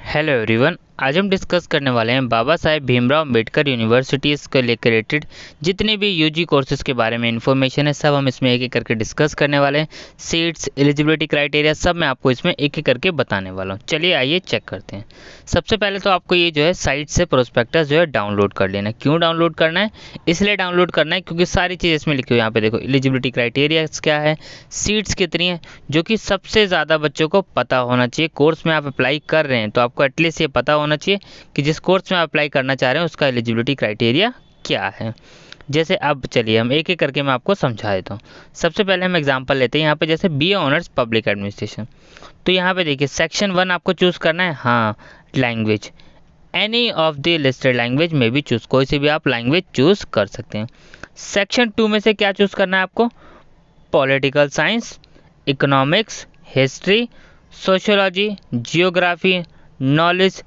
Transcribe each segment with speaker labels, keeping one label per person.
Speaker 1: Hello everyone, आज हम discuss करने वाले हैं बाबा साहेब भीमराव अम्बेडकर यूनिवर्सिटीज़ के लिए रिलेटेड जितने भी यूजी कोर्सेज़ के बारे में इंफॉर्मेशन है सब हम इसमें एक एक करके डिस्कस करने वाले हैं। सीट्स, एलिजिबिलिटी क्राइटेरिया सब मैं आपको इसमें एक एक करके बताने वाला हूँ। चलिए आइए चेक करते हैं। सबसे पहले तो आपको ये जो है साइट से प्रोस्पेक्टस जो है डाउनलोड कर लेना है। क्यों डाउनलोड करना है? इसलिए डाउनलोड करना है क्योंकि सारी चीज़ इसमें लिखी हुई है। यहाँ पे देखो एलिजिबिलिटी क्राइटेरिया क्या है, सीट्स कितनी है, जो कि सबसे ज़्यादा बच्चों को पता होना चाहिए। कोर्स में आप अप्लाई कर रहे हैं तो आपको एटलीस्ट ये पता होना चाहिए कि जिस कोर्स में आप अप्लाई करना चाह रहे हैं उसका एलिजिबिलिटी क्राइटेरिया क्या है। जैसे अब चलिए हम एक एक करके मैं आपको समझा देता हूँ। सबसे पहले हम एग्जांपल लेते हैं। यहाँ पे जैसे बी ऑनर्स पब्लिक एडमिनिस्ट्रेशन, तो यहाँ पे देखिए सेक्शन 1 आपको चूज़ करना है। हाँ, language, any of the listed language में भी चूज़, कोई सी भी आप लैंग्वेज चूज़ कर सकते हैं। सेक्शन 2 में से क्या चूज़ करना है आपको? Political science, economics, history, sociology, geography, knowledge,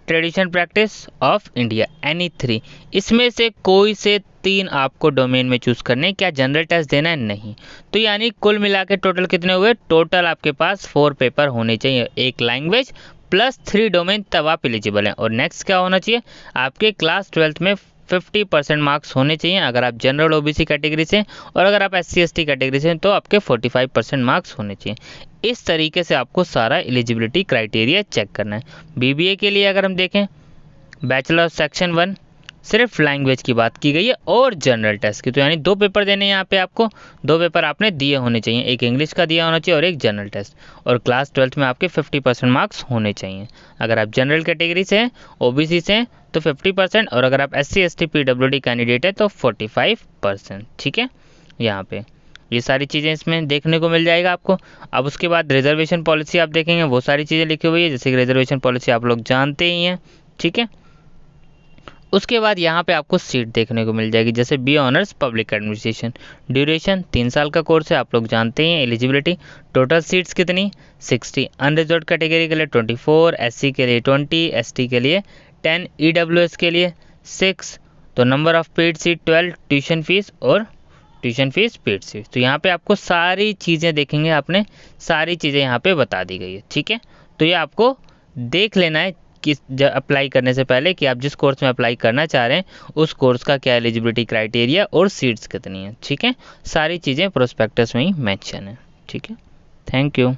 Speaker 1: tradition, practice of India, any 3। इसमें से कोई से 3 आपको डोमेन में चूज़ करने हैं। क्या जनरल टेस्ट देना है? नहीं। तो यानी कुल मिला के टोटल कितने हुए? टोटल आपके पास 4 पेपर होने चाहिए, एक लैंग्वेज प्लस 3 डोमेन, तब आप एलिजिबल हैं। और नेक्स्ट क्या होना चाहिए? आपके क्लास 12th में 50% मार्क्स होने चाहिए अगर आप जनरल ओबीसी कैटेगरी से, और अगर आप SC ST कैटेगरी से तो आपके 45% मार्क्स होने चाहिए। इस तरीके से आपको सारा एलिजिबिलिटी क्राइटेरिया चेक करना है। BBA के लिए अगर हम देखें, बैचलर सेक्शन 1 सिर्फ लैंग्वेज की बात की गई है और जनरल टेस्ट की, तो यानी 2 पेपर देने हैं यहाँ पे आपको। 2 पेपर आपने दिए होने चाहिए, एक इंग्लिश का दिया होना चाहिए और एक जनरल टेस्ट। और क्लास 12th में आपके 50% मार्क्स होने चाहिए। अगर आप जनरल कैटेगरी से हैं, OBC से हैं तो 50%, और अगर आप SC ST PWD कैंडिडेट है तो 45%। ठीक है, यहाँ पे ये सारी चीज़ें इसमें देखने को मिल जाएगा आपको। अब उसके बाद रिजर्वेशन पॉलिसी आप देखेंगे, वो सारी चीज़ें लिखी हुई है, जैसे कि रिजर्वेशन पॉलिसी आप लोग जानते ही हैं। ठीक है, उसके बाद यहाँ पे आपको सीट देखने को मिल जाएगी, जैसे B honours public administration, duration 3 साल का कोर्स है, आप लोग जानते हैं। एलिजिबिलिटी, टोटल सीट्स कितनी? 60, अनरिजर्व्ड कैटेगरी के लिए 24, SC के लिए 20, ST के लिए 10, EWS के लिए 6, तो number of paid seat 12, tuition fees paid seat. तो यहाँ पे आपको सारी चीज़ें देखेंगे, आपने सारी चीज़ें यहाँ पे बता दी गई है। ठीक है, तो ये आपको देख लेना है कि अप्लाई करने से पहले कि आप जिस कोर्स में अप्लाई करना चाह रहे हैं उस कोर्स का क्या एलिजिबिलिटी क्राइटेरिया और सीट्स कितनी है। ठीक है, सारी चीज़ें प्रोस्पेक्टस में ही मेंशन है। ठीक है, थैंक यू।